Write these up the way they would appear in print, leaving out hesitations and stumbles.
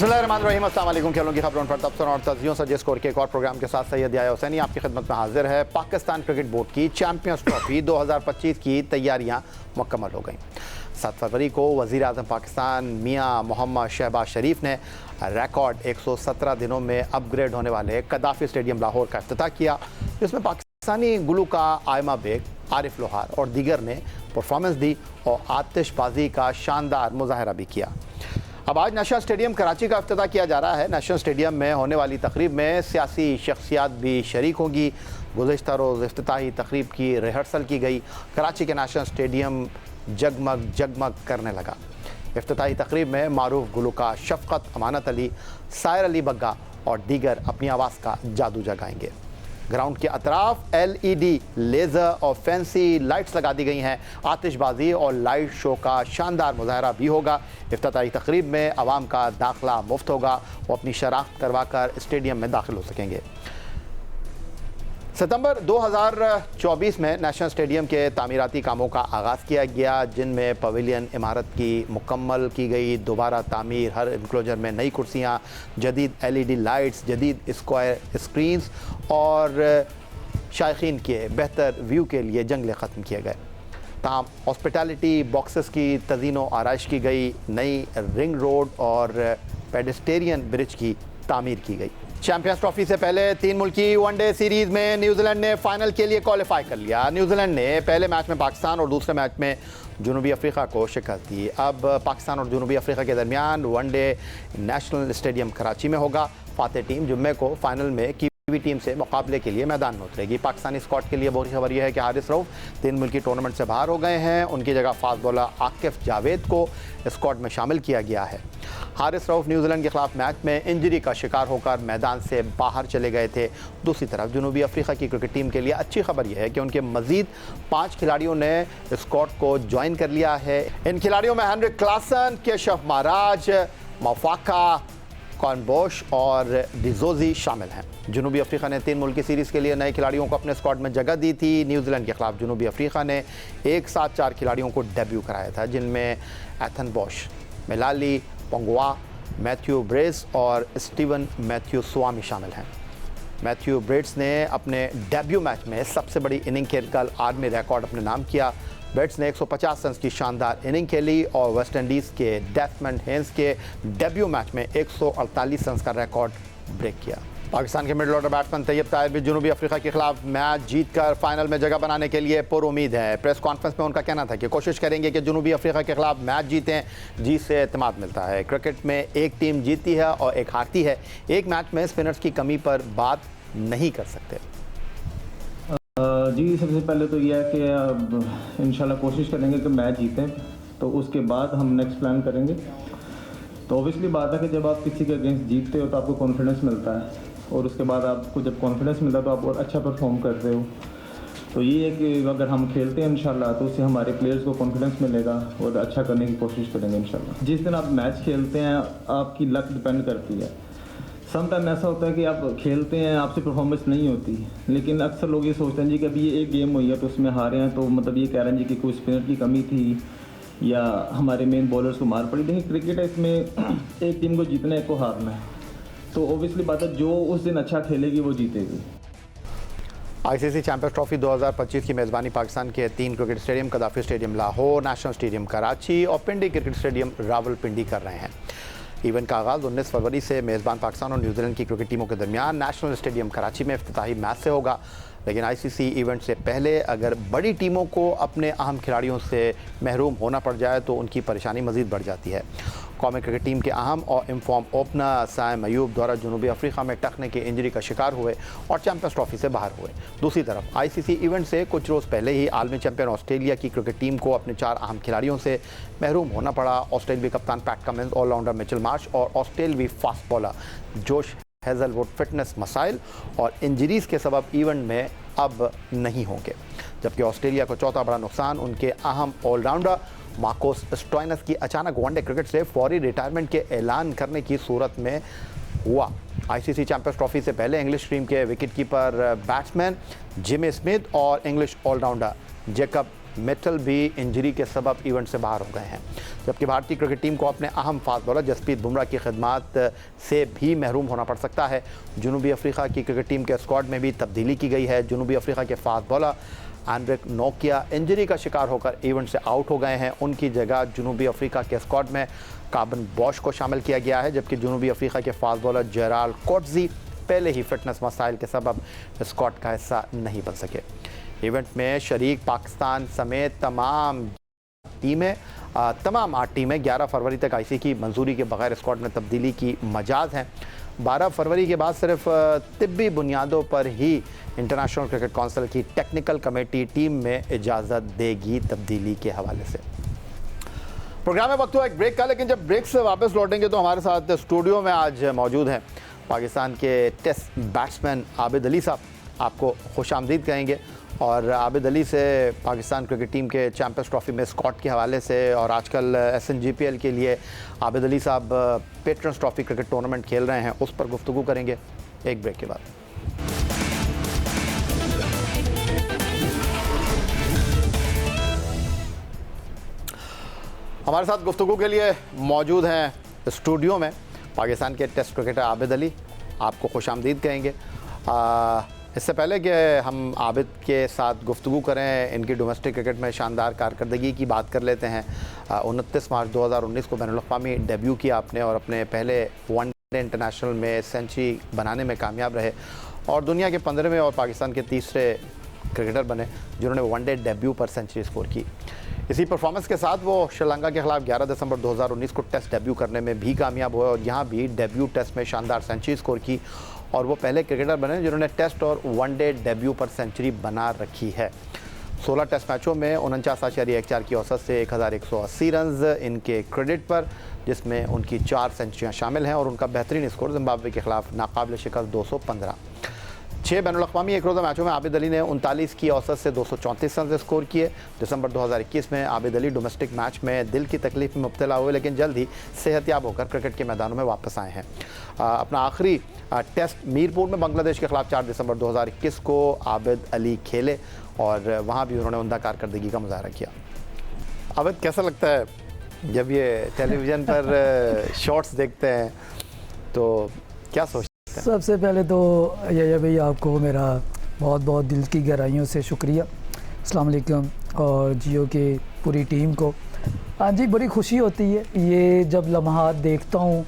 बिस्मिल्लाहिर्रहमानिर्रहीम, अस्सलाम वालेकुम। खेलों की खबरों पर तबसर और तजियों से स्कोर के एक और प्रोग्राम के साथ सैयद याया हुसैनी आपकी खिदमत में हाजिर है। पाकिस्तान क्रिकेट बोर्ड की चैंपियंस ट्रॉफी 2025 की तैयारियां मुकम्मल हो गई। 7 फरवरी को वज़ीर आज़म पाकिस्तान मियाँ मोहम्मद शहबाज शरीफ ने रिकॉर्ड 117 दिनों में अपग्रेड होने वाले कदाफ़ी स्टेडियम लाहौर का इफ्तिताह किया, जिसमें पाकिस्तानी गुलूकार आयमा बेग, आरिफ लोहार और दीगर ने परफॉर्मेंस दी और आतिशबाजी का शानदार मुजाहरा भी किया। अब आज नेशनल स्टेडियम कराची का इफ्तिताह किया जा रहा है। नेशनल स्टेडियम में होने वाली तकरीब में सियासी शख्सियात भी शरीक होंगी। गुज़िश्ता रोज़ इफ्तिताही तकरीब की रिहर्सल की गई। कराची के नेशनल स्टेडियम जगमग जगमग करने लगा। इफ्तिताही तकरीब में मारूफ गुलूकार शफ़क़त, अमानत अली, सायर अली बग्गा और दीगर अपनी आवाज़ का जादू जगाएंगे। ग्राउंड के अतराफ LED लेज़र और फैंसी लाइट्स लगा दी गई हैं। आतिशबाजी और लाइट शो का शानदार मुजाहरा भी होगा। इफ्तिताही तकरीब में आवाम का दाखिला मुफ्त होगा। वो अपनी शनाख्त करवा कर स्टेडियम में दाखिल हो सकेंगे। सितंबर 2024 में नेशनल स्टेडियम के तामीराती कामों का आगाज़ किया गया, जिनमें पवेलियन इमारत की मुकम्मल की गई, दोबारा तामीर, हर इंक्लोजर में नई कुर्सियाँ, जदीद LED लाइट्स, जदीद स्क्वायर स्क्रीन्स और शायकीन के बेहतर व्यू के लिए जंगले ख़त्म किए गए। तमाम हॉस्पिटैलिटी बॉक्सेस की तज़ीनो आराइश की गई। नई रिंग रोड और पेडेस्टेरियन ब्रिज की तामीर की गई। चैंपियंस ट्रॉफी से पहले 3 मुल्की वनडे सीरीज़ में न्यूजीलैंड ने फाइनल के लिए क्वालिफाई कर लिया। न्यूजीलैंड ने पहले मैच में पाकिस्तान और दूसरे मैच में जनूबी अफ्रीका को शिकस्त दी। अब पाकिस्तान और जनूबी अफ्रीका के दरमियान वनडे नेशनल स्टेडियम कराची में होगा। फातेह टीम जुम्मे को फाइनल में कीवी टीम से मुकाबले के लिए मैदान में उतरेगी। पाकिस्तानी स्क्वाड के लिए बुरी खबर यह है कि हारिस रऊफ 3 मुल्की टूर्नामेंट से बाहर हो गए हैं। उनकी जगह फास्ट बॉलर आकिफ जावेद को स्क्वाड में शामिल किया गया है। हारिस रऊफ न्यूजीलैंड के खिलाफ मैच में इंजरी का शिकार होकर मैदान से बाहर चले गए थे। दूसरी तरफ जनूबी अफ्रीका की क्रिकेट टीम के लिए अच्छी खबर यह है कि उनके मजीद 5 खिलाड़ियों ने स्क्वाड को ज्वाइन कर लिया है। इन खिलाड़ियों में हेनरिक क्लासन, केशव महाराज, मौफाका, कॉर्नबोश और डिजोजी शामिल हैं। जनूबी अफ्रीका ने 3 मुल्की सीरीज़ के लिए नए खिलाड़ियों को अपने स्क्वाड में जगह दी थी। न्यूजीलैंड के खिलाफ जनूबी अफ्रीका ने एक साथ 4 खिलाड़ियों को डेब्यू कराया था, जिनमें एथन बॉश, मिलाली पोंगवा, मैथ्यू ब्रेस और स्टीवन मैथ्यू स्वामी शामिल हैं। मैथ्यू ब्रेड्स ने अपने डेब्यू मैच में सबसे बड़ी इनिंग खेलकर आर्मी रिकॉर्ड अपने नाम किया। ब्रेड्स ने 150 रन की शानदार इनिंग खेली और वेस्ट इंडीज़ के डेस्मंड हेन्स के डेब्यू मैच में 148 रन का रिकॉर्ड ब्रेक किया। पाकिस्तान के middle order batsman Tayyab Tahir भी जनूबी अफ्रीका के खिलाफ मैच जीतकर फाइनल में जगह बनाने के लिए पुरुमीद है। प्रेस कॉन्फ्रेंस में उनका कहना था कि कोशिश करेंगे कि जनूबी अफ्रीका के खिलाफ मैच जीतें, जीत से एतमाद मिलता है। क्रिकेट में एक टीम जीतती है और एक हारती है। एक मैच में स्पिनर्स की कमी पर बात नहीं कर सकते। जी, सबसे पहले तो यह है कि इंशाल्लाह कोशिश करेंगे कि मैच जीतें, तो उसके बाद हम नेक्स्ट प्लान करेंगे। तो ऑब्वियसली बात है कि जब आप किसी के अगेंस्ट जीतते हो तो आपको कॉन्फिडेंस मिलता है, और उसके बाद आपको जब कॉन्फिडेंस मिलता है तो आप और अच्छा परफॉर्म करते हो। तो ये है कि अगर हम खेलते हैं इंशाल्लाह तो उससे हमारे प्लेयर्स को कॉन्फिडेंस मिलेगा और अच्छा करने की कोशिश करेंगे इंशाल्लाह। जिस दिन आप मैच खेलते हैं आपकी लक डिपेंड करती है। सम टाइम ऐसा होता है कि आप खेलते हैं, आपसे परफॉर्मेंस नहीं होती, लेकिन अक्सर लोग ये सोचते हैं जी कि अभी ये एक गेम हुई है तो उसमें हारे हैं, तो मतलब ये कह रहे हैं जी कि कोई स्पिनर की कमी थी या हमारे मेन बॉलर्स को मार पड़ी। देखिए क्रिकेट है, इसमें एक टीम को जीतना है, एक को हारना है, तो ओबियसली बात है जो उस दिन अच्छा खेलेगी वो जीतेगी। ICC चैंपियंस ट्रॉफी 2025 की मेज़बानी पाकिस्तान के 3 cricket stadium कदाफ़ी stadium Lahore, national stadium Karachi और पिंडी क्रिकेट स्टेडियम रावलपिंडी कर रहे हैं। इवेंट का आगाज़ 19 फरवरी से मेज़बान पाकिस्तान और न्यूजीलैंड की क्रिकेट टीमों के दरमियान नेशनल स्टेडियम कराची में इफ्तिताही मैच से होगा। लेकिन ICC इवेंट से पहले अगर बड़ी टीमों को अपने अहम खिलाड़ियों से महरूम होना पड़ जाए तो उनकी परेशानी मज़ीद बढ़ जाती है। कौमी क्रिकेट टीम के अहम और इनफॉर्म ओपनर साइम अयूब द्वारा जनूबी अफ्रीका में टखने की इंजरी का शिकार हुए और चैंपियंस ट्रॉफी से बाहर हुए। दूसरी तरफ ICC इवेंट से कुछ रोज़ पहले ही आलमी चैंपियन ऑस्ट्रेलिया की क्रिकेट टीम को अपने 4 अहम खिलाड़ियों से महरूम होना पड़ा। ऑस्ट्रेलियावी कप्तान Pat Cummins, allrounder Mitchell Marsh और ऑस्ट्रेलियावी fast bowler Josh Hazlewood fitness मसाइल और इंजरीज़ के सबब इवेंट में अब नहीं होंगे। जबकि ऑस्ट्रेलिया को चौथा बड़ा नुकसान उनके अहम ऑलराउंडर मार्कोस स्टोइनिस की अचानक वनडे क्रिकेट से फौरी रिटायरमेंट के ऐलान करने की सूरत में हुआ। ICC चैंपियंस ट्रॉफी से पहले इंग्लिश टीम के wicket keeper batsman Jimmy Smith और इंग्लिश ऑलराउंडर जेकब मिटल भी इंजरी के सबब इवेंट से बाहर हो गए हैं, जबकि भारतीय क्रिकेट टीम को अपने अहम फास्ट बॉलर जसप्रीत बुमराह की खिदमात से भी महरूम होना पड़ सकता है। जनूबी अफ्रीका की क्रिकेट टीम के स्क्वाड में भी तब्दीली की गई है। जनूबी अफ्रीका के fast bowler Anrich Nokia injury का शिकार होकर इवेंट से आउट हो गए हैं। उनकी जगह जनूबी अफ्रीका के स्क्वाड में कार्बन बॉश को शामिल किया गया है, जबकि जनूबी अफ्रीका के फास्ट बॉलर जेराल्ड कोट्जी पहले ही फिटनेस मसाइल के सबब स्क्वाड का हिस्सा नहीं बन सके। इवेंट में शरीक पाकिस्तान समेत तमाम 8 टीमें 11 फरवरी तक आईसीसी की मंजूरी के बगैर स्क्वाड में तब्दीली की मजाज हैं। 12 फरवरी के बाद सिर्फ तिब्बी बुनियादों पर ही इंटरनेशनल क्रिकेट काउंसिल की टेक्निकल कमेटी टीम में इजाज़त देगी तब्दीली के हवाले से। प्रोग्राम में वक्त हुआ एक ब्रेक का, लेकिन जब ब्रेक से वापस लौटेंगे तो हमारे साथ स्टूडियो में आज मौजूद हैं पाकिस्तान के टेस्ट बैट्समैन आबिद अली साहब। आपको खुशामदीद कहेंगे और आबिद अली से पाकिस्तान क्रिकेट टीम के चैंपियंस ट्रॉफी में स्कॉट के हवाले से और आजकल SNGPL के लिए आबिद अली साहब पेट्रन्स ट्रॉफी क्रिकेट टूर्नामेंट खेल रहे हैं, उस पर गुफ्तगू करेंगे एक ब्रेक के बाद। हमारे साथ गुफ्तगू के लिए मौजूद हैं स्टूडियो में पाकिस्तान के टेस्ट क्रिकेटर आबिद अली। आपको खुशामदीद कहेंगे। इससे पहले कि हम आबिद के साथ गुफ्तगू करें, इनकी डोमेस्टिक क्रिकेट में शानदार कारकर्दगी की बात कर लेते हैं। 29 मार्च 2019 को बैनुल-अक़वामी डेब्यू किया आपने और अपने पहले वनडे इंटरनेशनल में सेंचुरी बनाने में कामयाब रहे और दुनिया के 15वें और पाकिस्तान के तीसरे क्रिकेटर बने जिन्होंने वनडे डेब्यू पर सेंचुरी स्कोर की। इसी परफॉर्मेंस के साथ वो श्रीलंका के खिलाफ 11 दिसंबर 2019 को टेस्ट डेब्यू करने में भी कामयाब हुए और यहाँ भी डेब्यू टेस्ट में शानदार सेंचुरी स्कोर की और वो पहले क्रिकेटर बने जिन्होंने टेस्ट और वनडे डेब्यू पर सेंचुरी बना रखी है। 16 टेस्ट मैचों में 49.14 की औसत से 1180 रन इनके क्रेडिट पर, जिसमें उनकी 4 सेंचुरियाँ शामिल हैं और उनका बेहतरीन स्कोर जिम्बाब्वे के खिलाफ नाकाबिल शिकस्त 215। 6 बैनुल-अक़वामी एक रोज़ा मैचों में आबिद अली ने 39 की औसत से 234 रन स्कोर किए। दिसंबर 2021 में आबिद अली डोमेस्टिक मैच में दिल की तकलीफ में मुब्तला हुए, लेकिन जल्द ही सेहतयाब होकर क्रिकेट के मैदानों में वापस आए हैं। अपना आखिरी टेस्ट मीरपुर में बांग्लादेश के खिलाफ 4 दिसंबर 2021 को आबिद अली खेले और वहाँ भी उन्होंने उम्दा कारकर्दगी का मुजाहरा किया। आबिद, कैसा लगता है जब ये टेलीविज़न पर शॉट्स देखते हैं तो क्या सोचते हैं? सबसे पहले तो यही भाई आपको मेरा बहुत बहुत दिल की गहराइयों से शुक्रिया। अस्सलाम वालेकुम और जियो की पूरी टीम को। हाँ जी, बड़ी खुशी होती है ये जब लम्हात देखता हूँ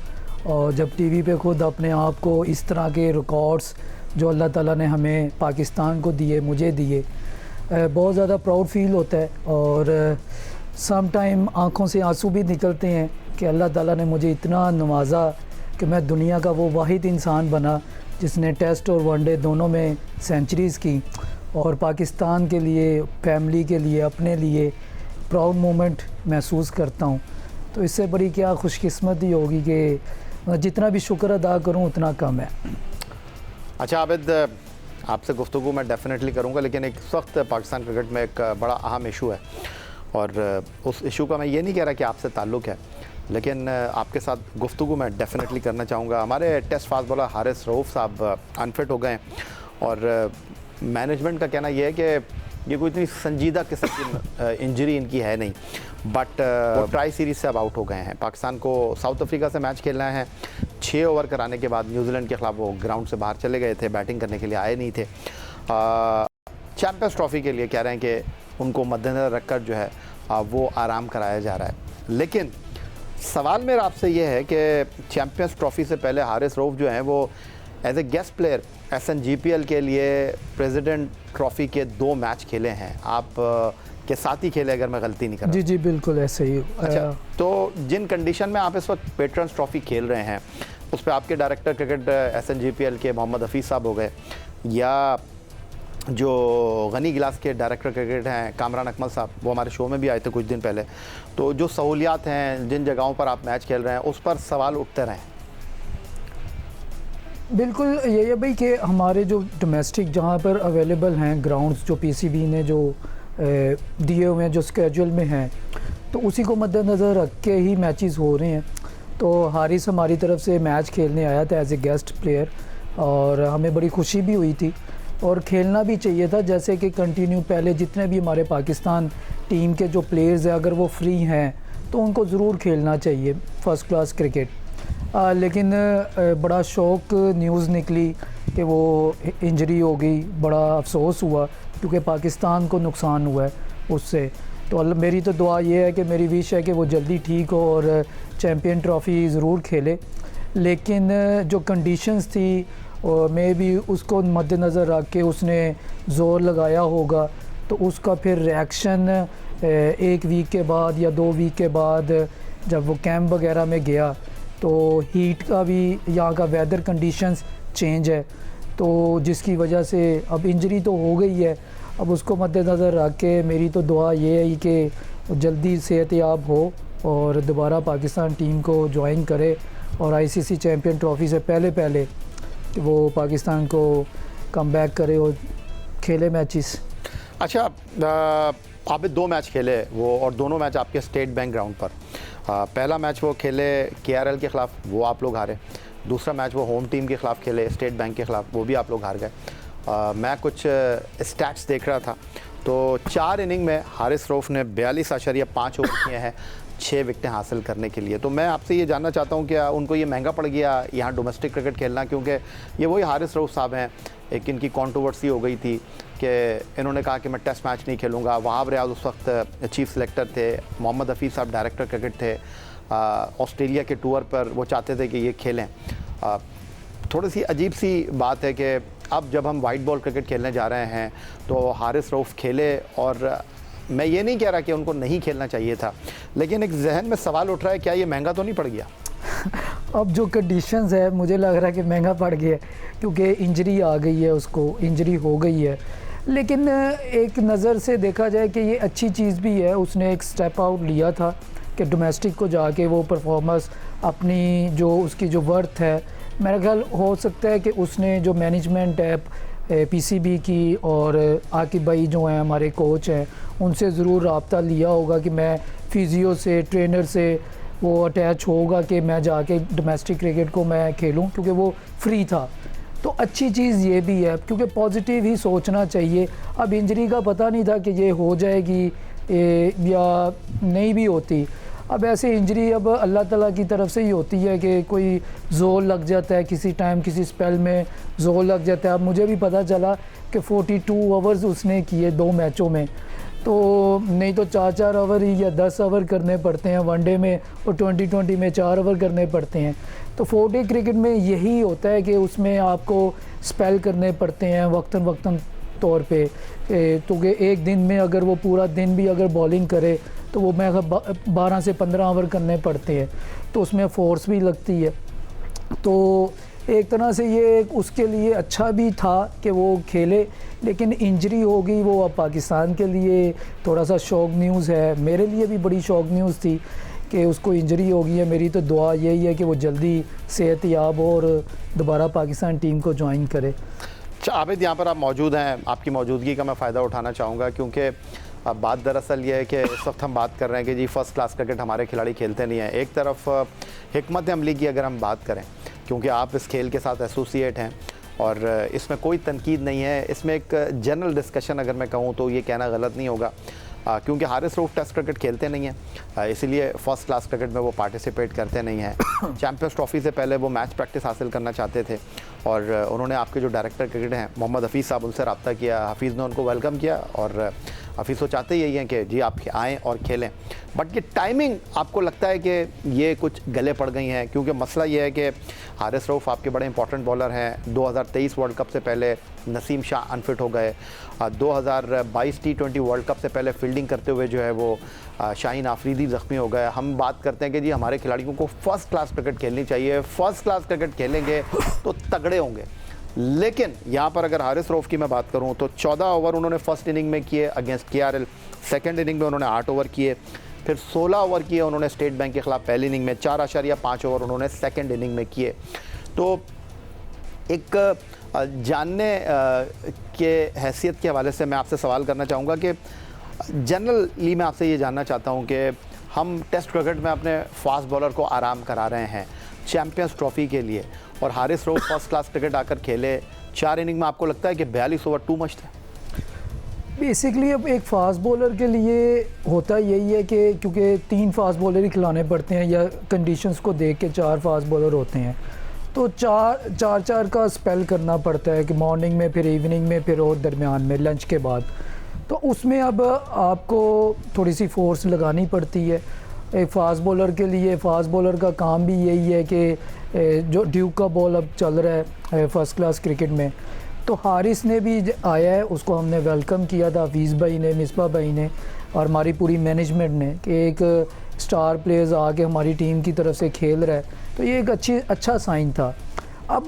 और जब टीवी पे खुद अपने आप को इस तरह के रिकॉर्ड्स जो अल्लाह ताला ने हमें पाकिस्तान को दिए, मुझे दिए, बहुत ज़्यादा प्राउड फील होता है और सम टाइम आँखों से आंसू भी निकलते हैं कि अल्लाह ताला ने मुझे इतना नवाजा कि मैं दुनिया का वो वाहिद इंसान बना जिसने टेस्ट और वनडे दोनों में सेंचुरीज़ की और पाकिस्तान के लिए, फैमिली के लिए, अपने लिए प्राउड मोमेंट महसूस करता हूँ। तो इससे बड़ी क्या खुशकिस्मती होगी कि जितना भी शुक्र अदा करूँ उतना कम है। अच्छा आबिद, आपसे गुफ्तगू मैं डेफिनेटली करूँगा, लेकिन एक वक्त पाकिस्तान क्रिकेट में एक बड़ा अहम इशू है और उस इशू का मैं ये नहीं कह रहा कि आपसे ताल्लुक़ है, लेकिन आपके साथ गुफ्तगू मैं डेफिनेटली करना चाहूँगा। हमारे test fast bowler Haris Rauf साहब अनफिट हो गए और मैनेजमेंट का कहना यह है कि ये कोई इतनी संजीदा किस्म की इंजरी इनकी है नहीं, बट वो ट्राई सीरीज़ से अब आउट हो गए हैं। पाकिस्तान को साउथ अफ्रीका से मैच खेलना है। 6 ओवर कराने के बाद न्यूजीलैंड के ख़िलाफ़ वो ग्राउंड से बाहर चले गए थे, बैटिंग करने के लिए आए नहीं थे। चैम्पियंस ट्रॉफ़ी के लिए कह रहे हैं कि उनको मद्देनज़र रखकर जो है वो आराम कराया जा रहा है। लेकिन सवाल मेरा आपसे ये है कि चैम्पियंस ट्रॉफ़ी से पहले हारिस रऊफ़ जो हैं वो as a guest player SNGPL के लिए प्रेसिडेंट ट्रॉफ़ी के 2 मैच खेले हैं। आप के साथ ही खेले अगर मैं गलती नहीं कर रहा। जी बिल्कुल ऐसे ही। अच्छा, तो जिन कंडीशन में आप इस वक्त पेट्रन्स ट्रॉफ़ी खेल रहे हैं उस पर आपके डायरेक्टर क्रिकेट SNGPL के मोहम्मद हफीज़ साहब हो गए या जो गनी गिलास के डायरेक्टर क्रिकेट हैं कामरान अकमल साहब, वो हमारे शो में भी आए थे कुछ दिन पहले, तो जो सहूलियात हैं, जिन जगहों पर आप मैच खेल रहे हैं, उस पर सवाल उठते रहे। बिल्कुल ये है भाई कि हमारे जो डोमेस्टिक जहाँ पर अवेलेबल हैं ग्राउंड्स जो PCB ने जो दिए हुए हैं, जो स्केड्यूल में हैं, तो उसी को मद्देनज़र रख के ही मैचेस हो रहे हैं। तो हारिस हमारी तरफ से मैच खेलने आया था एज ए गेस्ट प्लेयर और हमें बड़ी खुशी भी हुई थी और खेलना भी चाहिए था। जैसे कि कंटिन्यू पहले जितने भी हमारे पाकिस्तान टीम के जो प्लेयर्स हैं अगर वो फ्री हैं तो उनको ज़रूर खेलना चाहिए फ़र्स्ट क्लास क्रिकेट। लेकिन बड़ा शौक न्यूज़ निकली कि वो इंजरी हो गई, बड़ा अफसोस हुआ क्योंकि पाकिस्तान को नुकसान हुआ है उससे। तो मेरी तो दुआ ये है कि मेरी विश है कि वो जल्दी ठीक हो और चैम्पियन ट्रॉफ़ी ज़रूर खेले। लेकिन जो कंडीशंस थी मे भी उसको मद्देनज़र रख के उसने ज़ोर लगाया होगा, तो उसका फिर रिएक्शन 1 वीक के बाद या 2 वीक के बाद जब वो कैंप वगैरह में गया तो हीट का भी, यहाँ का वेदर कंडीशंस चेंज है, तो जिसकी वजह से अब इंजरी तो हो गई है। अब उसको मद्देनज़र रख के मेरी तो दुआ ये है कि वो जल्दी सेहतयाब हो और दोबारा पाकिस्तान टीम को ज्वाइन करे और आईसीसी चैम्पियन ट्रॉफ़ी से पहले कि वो पाकिस्तान को कम बैक करे और खेले मैचेस। अच्छा, आपने 2 मैच खेले वो, और दोनों मैच आपके स्टेट बैंक ग्राउंड पर। पहला मैच वो खेले केआरएल के ख़िलाफ़, वो आप लोग हारे। दूसरा मैच वो होम टीम के ख़िलाफ़ खेले स्टेट बैंक के ख़िलाफ़, वो भी आप लोग हार गए। मैं कुछ स्टैट्स देख रहा था तो 4 इनिंग में हारिस रऊफ़ ने 42.5 ओवर किए हैं 6 विकेटें हासिल करने के लिए। तो मैं आपसे ये जानना चाहता हूँ कि उनको ये महंगा पड़ गया यहाँ डोमेस्टिक क्रिकेट खेलना, क्योंकि ये वही हारिस रऊफ़ साहब हैं। एक इनकी कंट्रोवर्सी हो गई थी कि इन्होंने कहा कि मैं टेस्ट मैच नहीं खेलूँगा। वहाब रियाज उस वक्त चीफ सेलेक्टर थे, मोहम्मद हफीज़ साहब डायरेक्टर क्रिकेट थे। ऑस्ट्रेलिया के टूर पर वो चाहते थे कि ये खेलें। थोड़ी सी अजीब सी बात है कि अब जब हम वाइट बॉल क्रिकेट खेलने जा रहे हैं तो हारिस रऊफ़ खेले, और मैं ये नहीं कह रहा कि उनको नहीं खेलना चाहिए था, लेकिन एक जहन में सवाल उठ रहा है, क्या ये महंगा तो नहीं पड़ गया? अब जो कंडीशंस है मुझे लग रहा है कि महंगा पड़ गया क्योंकि इंजरी आ गई है, उसको इंजरी हो गई है। लेकिन एक नज़र से देखा जाए कि ये अच्छी चीज़ भी है, उसने एक स्टेप आउट लिया था कि डोमेस्टिक को जाके वो परफॉर्मेंस अपनी जो उसकी जो वर्थ है, मेरा ख्याल हो सकता है कि उसने जो मैनेजमेंट है पीसीबी की और आकिब भाई जो हैं हमारे कोच हैं उनसे ज़रूर रब्ता लिया होगा कि मैं फिजियो से, ट्रेनर से वो अटैच होगा कि मैं जाके डोमेस्टिक क्रिकेट को मैं खेलूं, क्योंकि वो फ्री था। तो अच्छी चीज़ ये भी है क्योंकि पॉजिटिव ही सोचना चाहिए। अब इंजरी का पता नहीं था कि ये हो जाएगी या नहीं भी होती। अब ऐसे इंजरी अब अल्लाह ताला की तरफ से ही होती है कि कोई जोर लग जाता है किसी टाइम, किसी स्पेल में जोर लग जाता है। अब मुझे भी पता चला कि 42 ओवर्स उसने किए 2 मैचों में, तो नहीं तो 4-4 ओवर ही या 10 ओवर करने पड़ते हैं वनडे में, और 2020 में 4 ओवर करने पड़ते हैं। तो 4-डे क्रिकेट में यही होता है कि उसमें आपको स्पेल करने पड़ते हैं वक्तन तौर पे। तो कि एक दिन में अगर वो पूरा दिन भी अगर बॉलिंग करे तो वो मैं 12 से 15 ओवर करने पड़ते हैं, तो उसमें फोर्स भी लगती है। तो एक तरह से ये उसके लिए अच्छा भी था कि वो खेले, लेकिन इंजरी हो गई वो अब पाकिस्तान के लिए थोड़ा सा शॉक न्यूज़ है। मेरे लिए भी बड़ी शॉक न्यूज़ थी कि उसको इंजरी हो गई है। मेरी तो दुआ यही है कि वो जल्दी सेहतयाब हो और दोबारा पाकिस्तान टीम को ज्वाइन करे। आबिद, यहाँ पर आप मौजूद हैं, आपकी मौजूदगी का मैं फ़ायदा उठाना चाहूँगा, क्योंकि अब बात दरअसल ये है कि इस वक्त हम बात कर रहे हैं कि जी फ़र्स्ट क्लास क्रिकेट हमारे खिलाड़ी खेलते नहीं हैं। एक तरफ हिकमत अमली की अगर हम बात करें, क्योंकि आप इस खेल के साथ एसोसिएट हैं और इसमें कोई तनकीद नहीं है, इसमें एक जनरल डिस्कशन अगर मैं कहूँ तो ये कहना गलत नहीं होगा, क्योंकि हारिस रऊफ़ टेस्ट क्रिकेट खेलते नहीं हैं, इसीलिए फ़र्स्ट क्लास क्रिकेट में वो पार्टिसिपेट करते नहीं हैं। चैम्पियंस ट्रॉफ़ी से पहले वो मैच प्रैक्टिस हासिल करना चाहते थे और उन्होंने आपके जो डायरेक्टर क्रिकेट हैं मोहम्मद हफीज़ साहब, उनसे रब्ता किया। हफीज़ ने उनको वेलकम किया और हफीज़ तो चाहते यही हैं कि जी आप आएँ और खेलें, बट ये टाइमिंग आपको लगता है कि ये कुछ गले पड़ गई हैं? क्योंकि मसला ये है कि हारिस रऊफ़ आपके बड़े इंपॉर्टेंट बॉलर हैं। 2023 वर्ल्ड कप से पहले नसीम शाह अनफिट हो गए, 2022 T20 वर्ल्ड कप से पहले फील्डिंग करते हुए जो है वो शाहीन आफरीदी ज़ख्मी हो गए। हम बात करते हैं कि जी हमारे खिलाड़ियों को फ़र्स्ट क्लास क्रिकेट खेलनी चाहिए, फ़र्स्ट क्लास क्रिकेट खेलेंगे तो तगड़े होंगे। लेकिन यहाँ पर अगर हारिस रऊफ़ की मैं बात करूँ तो 14 ओवर उन्होंने फ़र्स्ट इनिंग में किए अगेंस्ट KRL, सेकंड इनिंग में उन्होंने 8 ओवर किए, फिर 16 ओवर किए उन्होंने स्टेट बैंक के ख़िलाफ़ पहली इनिंग में, 4.5 ओवर उन्होंने सेकंड इनिंग में किए। तो एक जानने के हैसियत के हवाले से मैं आपसे सवाल करना चाहूँगा कि जनरली मैं आपसे ये जानना चाहता हूँ कि हम टेस्ट क्रिकेट में अपने फास्ट बॉलर को आराम करा रहे हैं चैम्पियंस ट्रॉफ़ी के लिए, और Haris Rauf first class cricket आकर खेले 4 इनिंग में, आपको लगता है कि 42 ओवर टू मच थे? बेसिकली अब एक फास्ट बॉलर के लिए होता यही है कि क्योंकि 3 फास्ट बॉलर ही खिलाने पड़ते हैं या कंडीशंस को देख के 4 फास्ट बॉलर होते हैं, तो चार का स्पेल करना पड़ता है कि मॉर्निंग में, फिर इवनिंग में, फिर और दरमियान में लंच के बाद। तो उसमें अब आपको थोड़ी सी फोर्स लगानी पड़ती है। एक फास्ट बॉलर के लिए, फास्ट बॉलर का काम भी यही है कि जो ड्यूक का बॉल अब चल रहा है फर्स्ट क्लास क्रिकेट में, तो हारिस ने भी आया है, उसको हमने वेलकम किया था, हफीज़ भाई ने, मिसबा भाई ने और हमारी पूरी मैनेजमेंट ने, कि एक स्टार प्लेयर्स आके हमारी टीम की तरफ से खेल रहा है, तो ये एक अच्छा साइन था। अब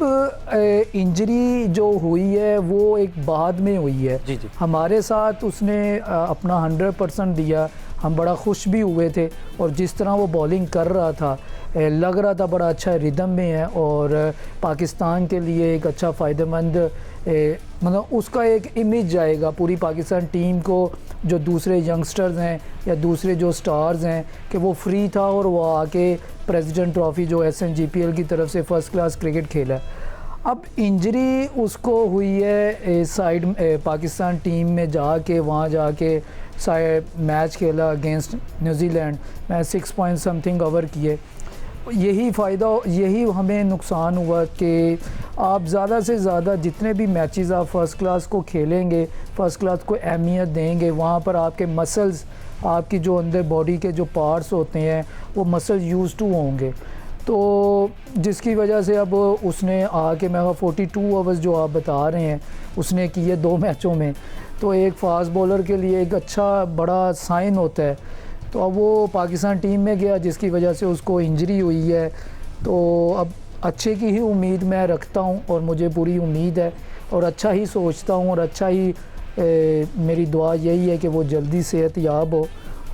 इंजरी जो हुई है वो एक बाद में हुई है। जी जी। हमारे साथ उसने अपना 100% दिया, हम बड़ा खुश भी हुए थे, और जिस तरह वो बॉलिंग कर रहा था लग रहा था बड़ा अच्छा रिदम में है, और पाकिस्तान के लिए एक अच्छा फ़ायदेमंद मतलब उसका एक इमेज जाएगा पूरी पाकिस्तान टीम को, जो दूसरे यंगस्टर्स हैं या दूसरे जो स्टार्स हैं, कि वो फ्री था और वो आके प्रेसिडेंट ट्रॉफ़ी जो SNGPL की तरफ से फ़र्स्ट क्लास क्रिकेट खेला। अब इंजरी उसको हुई है साइड पाकिस्तान टीम में जाके, वहाँ जाके मैच खेला against New Zealand, match 6 point something over किए। यही हमें नुकसान हुआ कि आप ज़्यादा से ज़्यादा जितने भी मैचेस आप फ़र्स्ट क्लास को खेलेंगे, फ़र्स्ट क्लास को अहमियत देंगे, वहाँ पर आपके मसल्स, आपकी जो अंदर बॉडी के जो पार्ट्स होते हैं वो मसल यूज़ टू होंगे, तो जिसकी वजह से अब उसने आके मैं 42 ओवर्स जो आप बता रहे हैं उसने किए 2 मैचों में, तो एक फास्ट बॉलर के लिए एक अच्छा बड़ा साइन होता है। तो अब वो पाकिस्तान टीम में गया जिसकी वजह से उसको इंजरी हुई है, तो अब अच्छे की ही उम्मीद मैं रखता हूँ और मुझे पूरी उम्मीद है और अच्छा ही सोचता हूँ, और अच्छा ही मेरी दुआ यही है कि वो जल्दी सेहत याब हो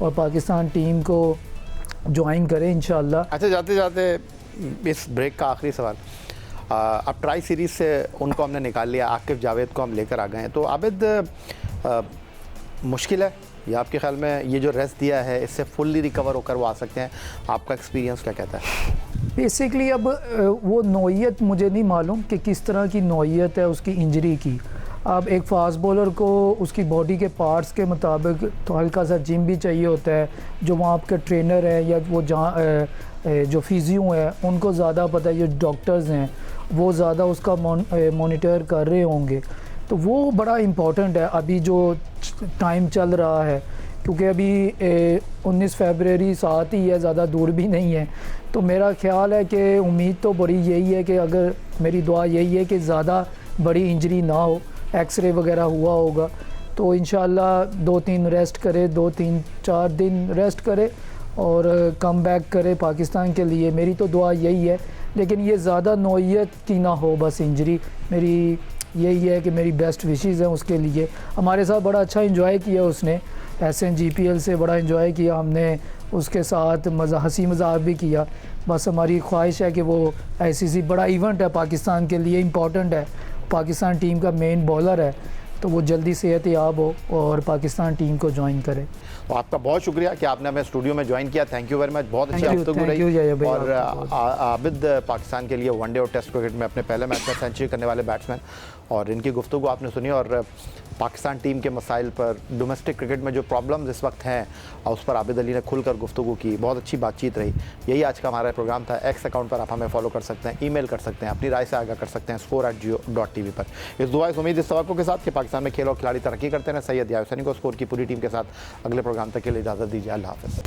और पाकिस्तान टीम को ज्वाइन करें इंशाल्लाह। अच्छा, जाते जाते इस ब्रेक का आखिरी सवाल, अब ट्राई सीरीज़ से उनको हमने निकाल लिया, आकिब जावेद को हम लेकर आ गए हैं, तो आबिद मुश्किल है या आपके ख्याल में ये जो रेस्ट दिया है इससे फुल्ली रिकवर होकर वो आ सकते हैं? आपका एक्सपीरियंस क्या कहता है? बेसिकली अब वो नौइयत मुझे नहीं मालूम कि किस तरह की नौइयत है उसकी इंजरी की। अब एक फास्ट बॉलर को उसकी बॉडी के पार्ट्स के मुताबिक तो हल्का सा जिम भी चाहिए होता है, जो वहाँ आपके ट्रेनर हैं या वो जहाँ जो फिजियो हैं उनको ज़्यादा पता है, जो डॉक्टर्स हैं वो ज़्यादा उसका मॉनिटर कर रहे होंगे, तो वो बड़ा इम्पॉर्टेंट है अभी जो टाइम चल रहा है, क्योंकि अभी 19 फरवरी साथ ही है, ज़्यादा दूर भी नहीं है। तो मेरा ख्याल है कि उम्मीद तो बड़ी यही है कि अगर मेरी दुआ यही है कि ज़्यादा बड़ी इंजरी ना हो, एक्सरे वगैरह हुआ होगा तो इंशाल्लाह 2-3 रेस्ट करे, 2-3-4 दिन रेस्ट करे और कम बैक करे पाकिस्तान के लिए। मेरी तो दुआ यही है, लेकिन ये ज़्यादा नौइयत की ना हो बस इंजरी, मेरी यही है कि मेरी बेस्ट विशेज़ हैं उसके लिए। हमारे साथ बड़ा अच्छा एंजॉय किया उसने, SNGPL से बड़ा एंजॉय किया हमने, उसके साथ हंसी मजाक भी किया। बस हमारी ख्वाहिश है कि वो ICC बड़ा इवेंट है पाकिस्तान के लिए, इम्पॉर्टेंट है, पाकिस्तान टीम का मेन बॉलर है, तो वो जल्दी सेहत याब हो और पाकिस्तान टीम को ज्वाइन करे। तो आपका बहुत शुक्रिया कि आपने हमें स्टूडियो में ज्वाइन किया, थैंक यू वेरी मच, बहुत अच्छी गुफ्तगू thank रही। you, जया भाई, और आपको आबिद पाकिस्तान के लिए वनडे और टेस्ट क्रिकेट में अपने पहले मैच में सेंचुरी करने वाले बैट्समैन, और इनकी गुफ्तगू आपने सुनी, और पाकिस्तान टीम के मसाइल पर, डोमेस्टिक क्रिकेट में जो प्रॉब्लम्स इस वक्त हैं उस पर आबिद अली ने खुलकर गुफ्तगू की, बहुत अच्छी बातचीत रही। यही आज का हमारा प्रोग्राम था। एक्स अकाउंट पर आप हमें फॉलो कर सकते हैं, ईमेल कर सकते हैं, अपनी राय से आगाह कर सकते हैं score@jio.tv पर। इस दुआ इस उम्मीद, इस तवक्को के साथ कि पाकिस्तान में खेल और खिलाड़ी तरक्की करते हैं। सैयद यार हुसैनी को स्कोर की पूरी टीम के साथ अगले प्रोग्राम तक के लिए इजाज़त दीजिए। अल्लाह हाफ़िज़।